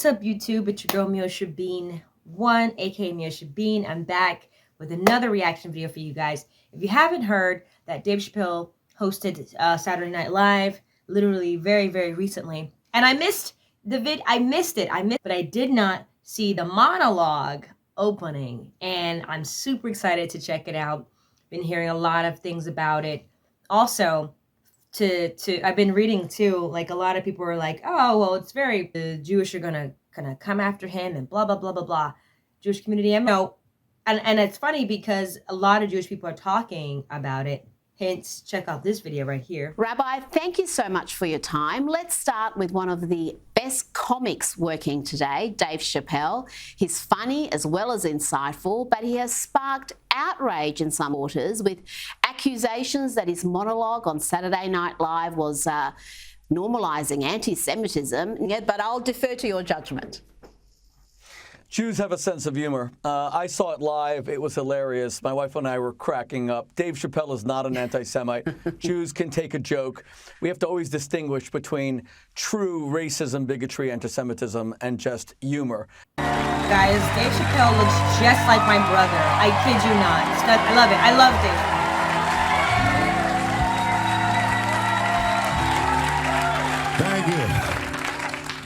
What's up, YouTube? It's your girl Meosha Bean 1, aka Meosha Bean. I'm back with another reaction video for you guys. If you haven't heard that Dave Chappelle hosted Saturday Night Live literally very, very recently, and I missed the but I did not see the monologue opening, and I'm super excited to check it out. Been hearing a lot of things about it. Also, I've been reading too, like a lot of people are like, oh, well, it's very, the Jewish are gonna come after him and blah, blah, blah, blah, blah. Jewish community, I know. And it's funny because a lot of Jewish people are talking about it. Hence, check out this video right here. Rabbi, thank you so much for your time. Let's start with one of the best comics working today, Dave Chappelle. He's funny as well as insightful, but he has sparked outrage in some quarters with accusations that his monologue on Saturday Night Live was normalizing anti-Semitism. Yeah, but I'll defer to your judgment. Jews have a sense of humor. I saw it live. It was hilarious. My wife and I were cracking up. Dave Chappelle is not an anti-Semite. Jews can take a joke. We have to always distinguish between true racism, bigotry, anti-Semitism, and just humor. Guys, Dave Chappelle looks just like my brother. I kid you not. I love it. I love Dave.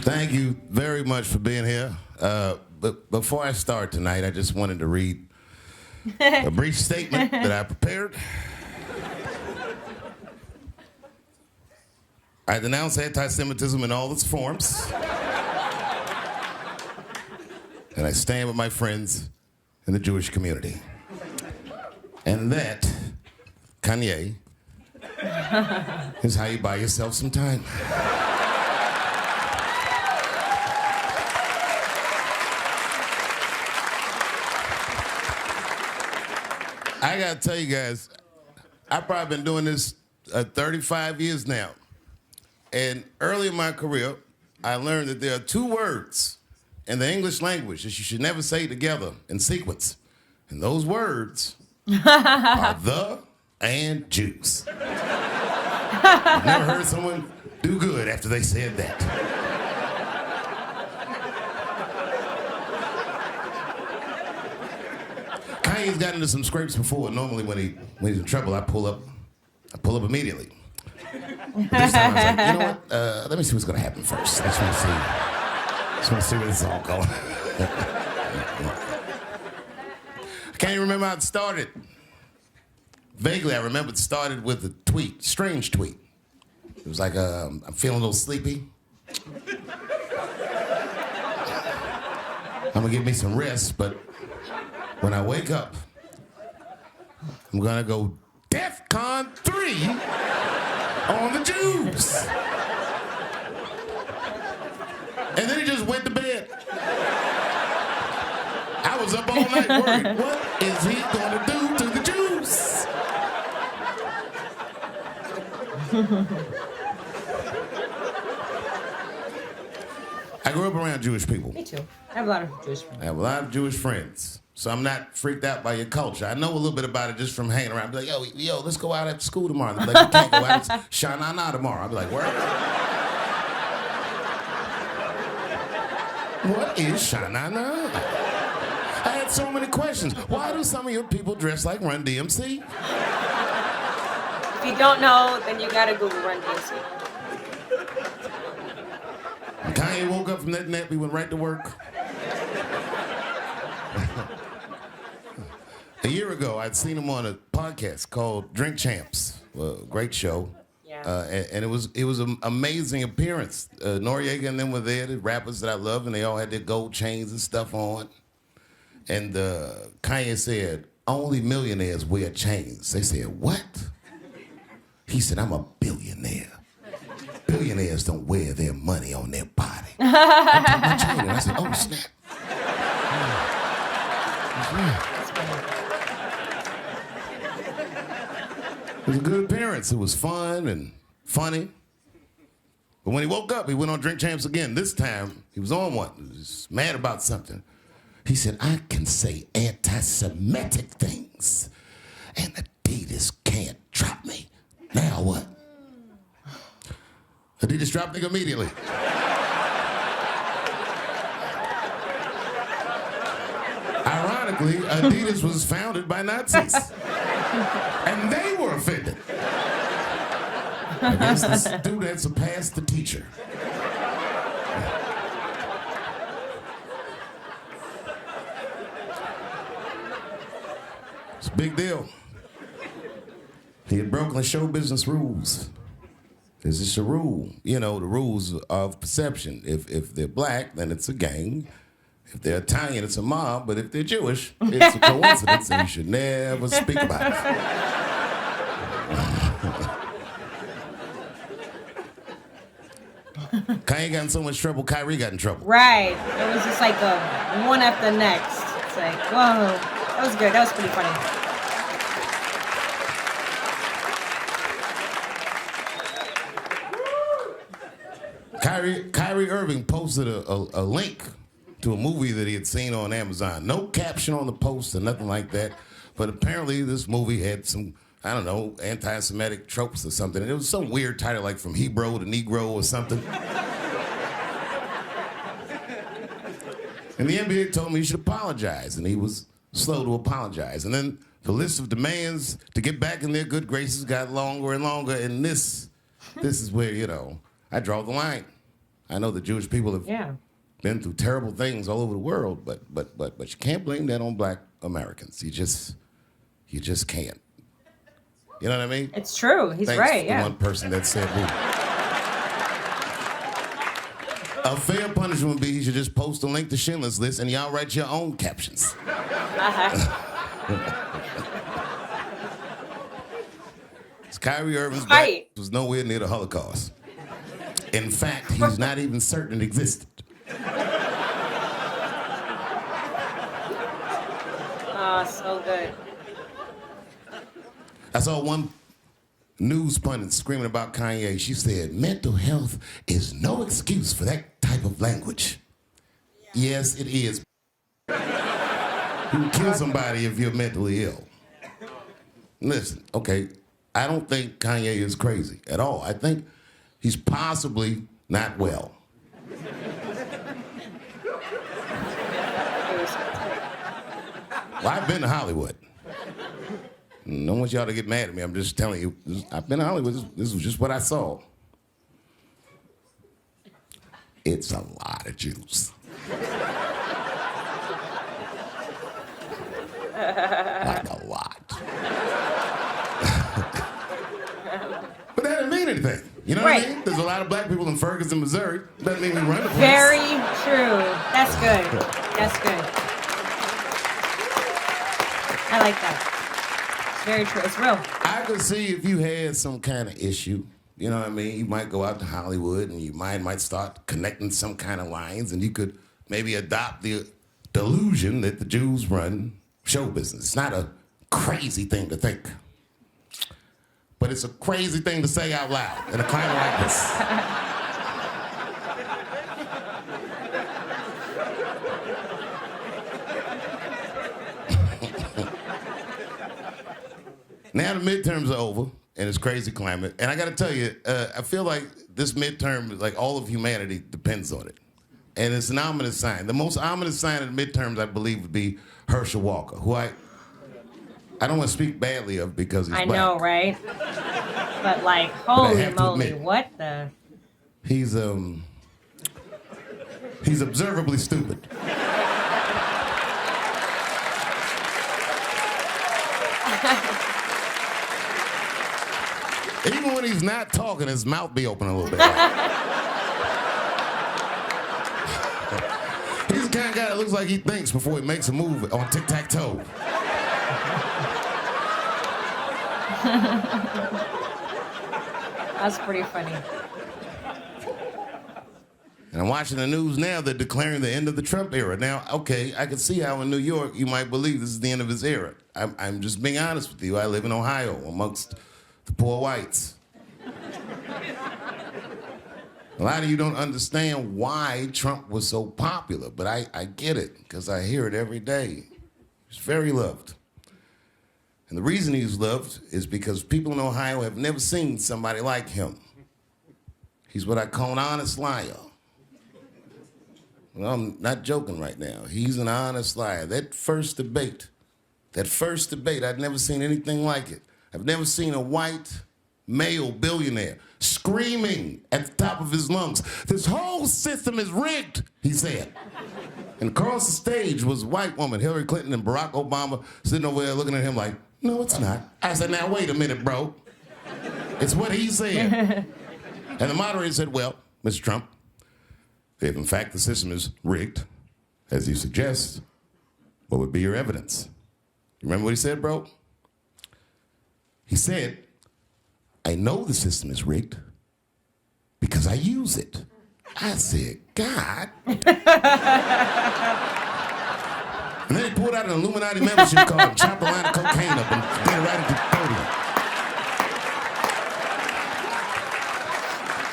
Thank you very much for being here. But before I start tonight, I just wanted to read a brief statement that I prepared. I denounce anti-Semitism in all its forms. And I stand with my friends in the Jewish community. And that, Kanye, is how you buy yourself some time. I gotta tell you guys, I've probably been doing this 35 years now. And early in my career, I learned that there are two words in the English language that you should never say together in sequence. And those words are the and Jews. I've never heard someone do good after they said that. Kanye's gotten into some scrapes before. Normally when he's in trouble, I pull up immediately. But this time I was like, you know what? Let me see what's gonna happen first. I just wanna see where this is all going. I can't even remember how it started. Vaguely, I remember it started with a tweet, strange tweet. It was like, I'm feeling a little sleepy. I'm gonna give me some rest, but when I wake up, I'm gonna go DEFCON 3 on the Jews. And then he just went to bed. I was up all night worried, what is he gonna do to the Jews? I grew up around Jewish people. Me too. I have a lot of Jewish friends. I have a lot of Jewish friends. So I'm not freaked out by your culture. I know a little bit about it just from hanging around. I'll be like, yo, let's go out after school tomorrow. They'll be like, we can't go out. It's Shanana tomorrow. I'll be like, where? What is Shanana? I had so many questions. Why do some of your people dress like Run DMC? If you don't know, then you gotta Google Run DMC. Kanye woke up from that nap. We went right to work. A year ago, I'd seen him on a podcast called Drink Champs. Great show. Yeah. And it was an amazing appearance. Noriega and them were there, the rappers that I love, and they all had their gold chains and stuff on. And Kanye said, only millionaires wear chains. They said, what? He said, I'm a billionaire. Billionaires don't wear their money on their body. I took my chain and I said, oh, snap. It was a good appearance. It was fun and funny. But when he woke up, he went on Drink Champs again. This time, he was on one. He was mad about something. He said, I can say anti-Semitic things, and Adidas can't drop me. Now what? Adidas dropped nigga immediately. Ironically, Adidas was founded by Nazis. And they were offended. I guess the student surpassed the teacher. It's a big deal. He had broken the show business rules. There's just a rule, you know, the rules of perception. If they're black, then it's a gang. If they're Italian, it's a mob. But if they're Jewish, it's a coincidence, and you should never speak about it. Kanye got in so much trouble, Kyrie got in trouble. Right. It was just like a one after the next. It's like, whoa. That was good. That was pretty funny. Kyrie Irving posted a link to a movie that he had seen on Amazon. No caption on the post or nothing like that. But apparently this movie had some, I don't know, anti-Semitic tropes or something. And it was some weird title like From Hebrew to Negro or something. And the NBA told me he should apologize, and he was slow to apologize. And then the list of demands to get back in their good graces got longer and longer, and this is where, you know, I draw the line. I know the Jewish people have been through terrible things all over the world, but you can't blame that on black Americans. You just can't. You know what I mean? It's true. He's Thanks right, to yeah. one person that said who. A fair punishment would be he should just post a link to Schindler's List and y'all write your own captions. Kyrie Irving's back was nowhere near the Holocaust. In fact, he's not even certain it existed. Oh, so good. I saw one news pundit screaming about Kanye. She said, mental health is no excuse for that type of language. Yes, it is. You can kill somebody if you're mentally ill. Listen, okay, I don't think Kanye is crazy at all. I think he's possibly not well. Well, I've been to Hollywood. I don't want y'all to get mad at me. I'm just telling you. I've been to Hollywood. This was just what I saw. It's a lot of Jews. Like a lot. But that didn't mean anything. You know what I mean? There's a lot of black people in Ferguson, Missouri. Doesn't mean we run the place. Very true. That's good. That's good. I like that. It's very true. It's real. I could see if you had some kind of issue, you know what I mean? You might go out to Hollywood and your mind might start connecting some kind of lines, and you could maybe adopt the delusion that the Jews run show business. It's not a crazy thing to think. But it's a crazy thing to say out loud in a climate like this. Now the midterms are over, and it's crazy climate. And I got to tell you, I feel like this midterm, like all of humanity depends on it. And it's an ominous sign. The most ominous sign of the midterms, I believe, would be Herschel Walker, who I don't want to speak badly of because he's black. I know, right? But like, holy moly, what the? He's observably stupid. Even when he's not talking, his mouth be open a little bit. He's the kind of guy that looks like he thinks before he makes a move on tic-tac-toe. That's pretty funny. And I'm watching the news now, they're declaring the end of the Trump era. Now, okay, I can see how in New York you might believe this is the end of his era. I'm just being honest with you. I live in Ohio amongst the poor whites. A lot of you don't understand why Trump was so popular, but I get it, because I hear it every day. He's very loved. And the reason he's loved is because people in Ohio have never seen somebody like him. He's what I call an honest liar. Well, I'm not joking right now. He's an honest liar. That first debate, I'd never seen anything like it. I've never seen a white male billionaire screaming at the top of his lungs, "This whole system is rigged," he said. And across the stage was a white woman, Hillary Clinton and Barack Obama, sitting over there looking at him like, "No, it's not." I said, "Now, wait a minute, bro. It's what he said." And the moderator said, "Well, Mr. Trump, if in fact the system is rigged, as you suggest, what would be your evidence?" You remember what he said, bro? He said, "I know the system is rigged because I use it." I said, "God." And then he pulled out an Illuminati membership card and chopped a line of cocaine up and did it right at the podium.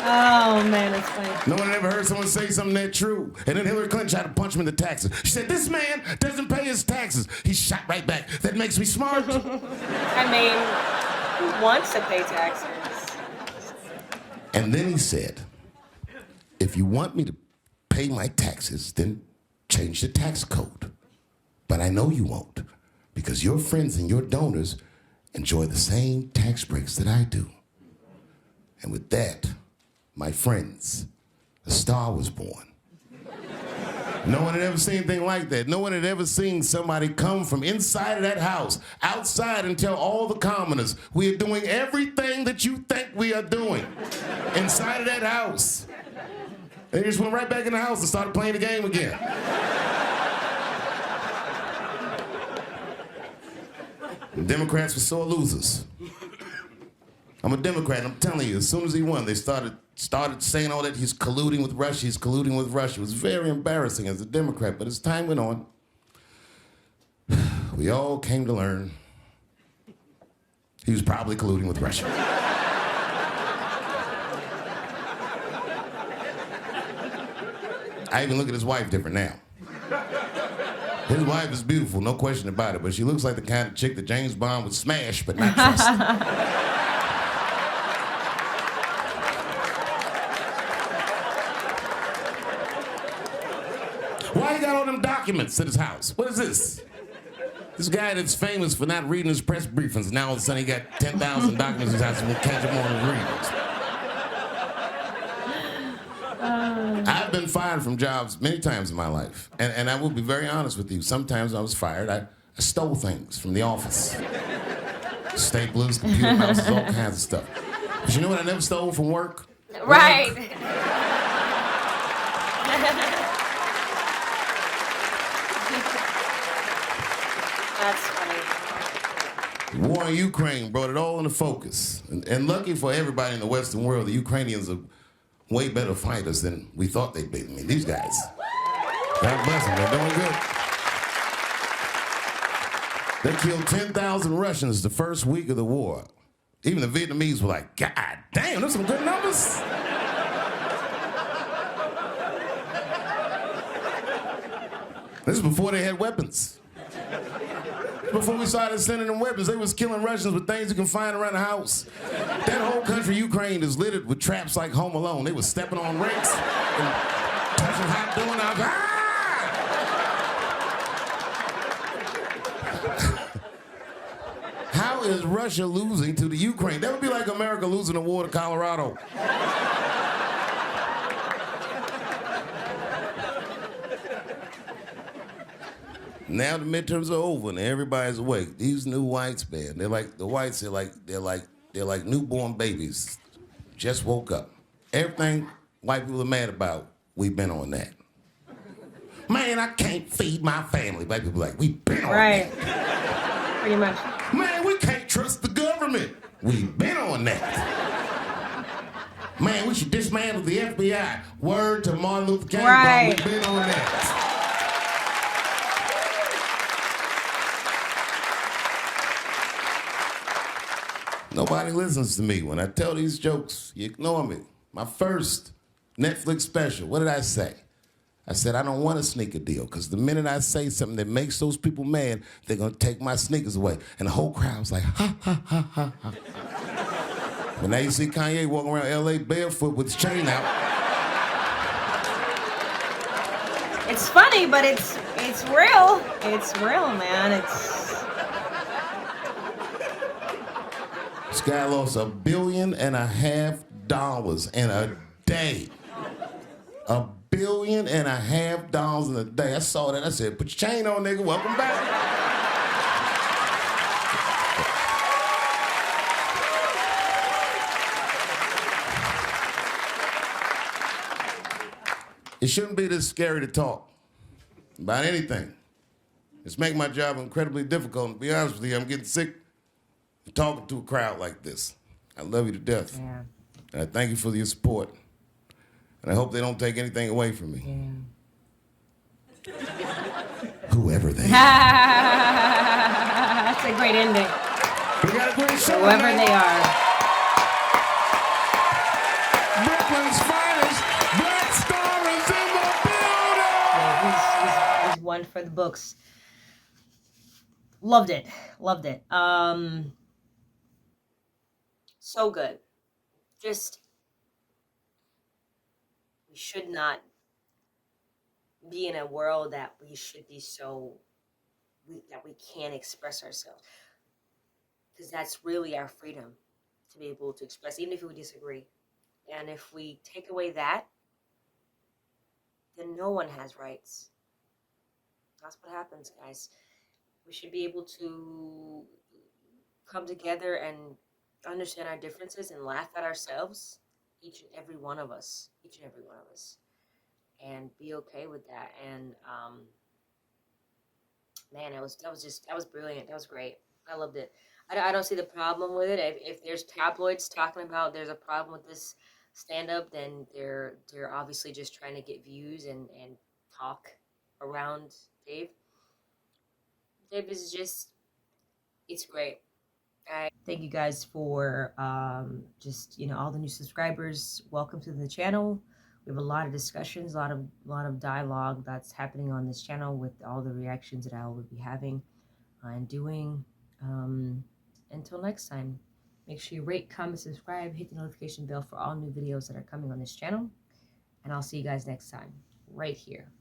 Oh, man, that's funny. No one had ever heard someone say something that true. And then Hillary Clinton tried to punch him in the taxes. She said, "This man doesn't pay his taxes." He shot right back. "That makes me smart." I mean, who wants to pay taxes? And then he said, "If you want me to pay my taxes, then change the tax code. But I know you won't, because your friends and your donors enjoy the same tax breaks that I do." And with that, my friends, a star was born. No one had ever seen anything like that. No one had ever seen somebody come from inside of that house, outside, and tell all the commoners, "We are doing everything that you think we are doing," inside of that house. And they just went right back in the house and started playing the game again. The Democrats were sore losers. I'm a Democrat, and I'm telling you, as soon as he won, they started saying all that he's colluding with Russia, he's colluding with Russia. It was very embarrassing as a Democrat, but as time went on, we all came to learn he was probably colluding with Russia. I even look at his wife different now. His wife is beautiful, no question about it, but she looks like the kind of chick that James Bond would smash but not trust. Why he got all them documents at his house? What is this? This guy that's famous for not reading his press briefings, now all of a sudden he got 10,000 documents in his house and we'll catch him on his readings. I've been fired from jobs many times in my life. And I will be very honest with you. Sometimes I was fired, I stole things from the office. Staplers, computer mouses, all kinds of stuff. But you know what I never stole from work? Right. That's funny. The war in Ukraine brought it all into focus. And lucky for everybody in the Western world, the Ukrainians are way better fighters than we thought they'd be. I mean, these guys, God bless them, they're doing good. They killed 10,000 Russians the first week of the war. Even the Vietnamese were like, "God damn, those some good numbers." This is before they had weapons. Before we started sending them weapons, they was killing Russians with things you can find around the house. That whole country, Ukraine, is littered with traps like Home Alone. They was stepping on rakes and touching hot doorknobs. Ah! How is Russia losing to the Ukraine? That would be like America losing the war to Colorado. Now the midterms are over and everybody's awake. These new whites, man, they're like the whites. They're like newborn babies, just woke up. Everything white people are mad about, we've been on that. Man, I can't feed my family. Black people are like, we've been on that. Right. Pretty much. Man, we can't trust the government. We've been on that. Man, we should dismantle the FBI. Word to Martin Luther King. Right. We've been on that. Nobody listens to me. When I tell these jokes, you ignore me. My first Netflix special, what did I say? I said, I don't want a sneaker deal, because the minute I say something that makes those people mad, they're going to take my sneakers away. And the whole crowd was like, ha, ha, ha, ha, ha. But now you see Kanye walking around L.A. barefoot with his chain out. It's funny, but it's real. It's real, man. This guy lost $1.5 billion in a day. $1.5 billion in a day. I saw that. I said, put your chain on, nigga. Welcome back. It shouldn't be this scary to talk about anything. It's making my job incredibly difficult. And to be honest with you, I'm getting sick of talking to a crowd like this. I love you to death. Yeah. And I thank you for your support. And I hope they don't take anything away from me. Yeah. Whoever they are. That's a great ending. We got a great show. Whoever they are. Brooklyn's finest black star is in the building. Yeah, he's one for the books. Loved it. So good. Just, we should not be in a world that we should be that we can't express ourselves. Because that's really our freedom, to be able to express, even if we disagree. And if we take away that, then no one has rights. That's what happens, guys. We should be able to come together and understand our differences and laugh at ourselves, each and every one of us, and be okay with that. And man, that was brilliant. That was great. I loved it. I don't see the problem with it. If there's tabloids talking about there's a problem with this stand-up, then they're obviously just trying to get views and talk around Dave. Dave is just, it's great. I thank you guys for just all the new subscribers. Welcome to the channel. We have a lot of discussions, a lot of dialogue that's happening on this channel with all the reactions that I will be having and doing. Until next time, make sure you rate, comment, subscribe, hit the notification bell for all new videos that are coming on this channel. And I'll see you guys next time, right here.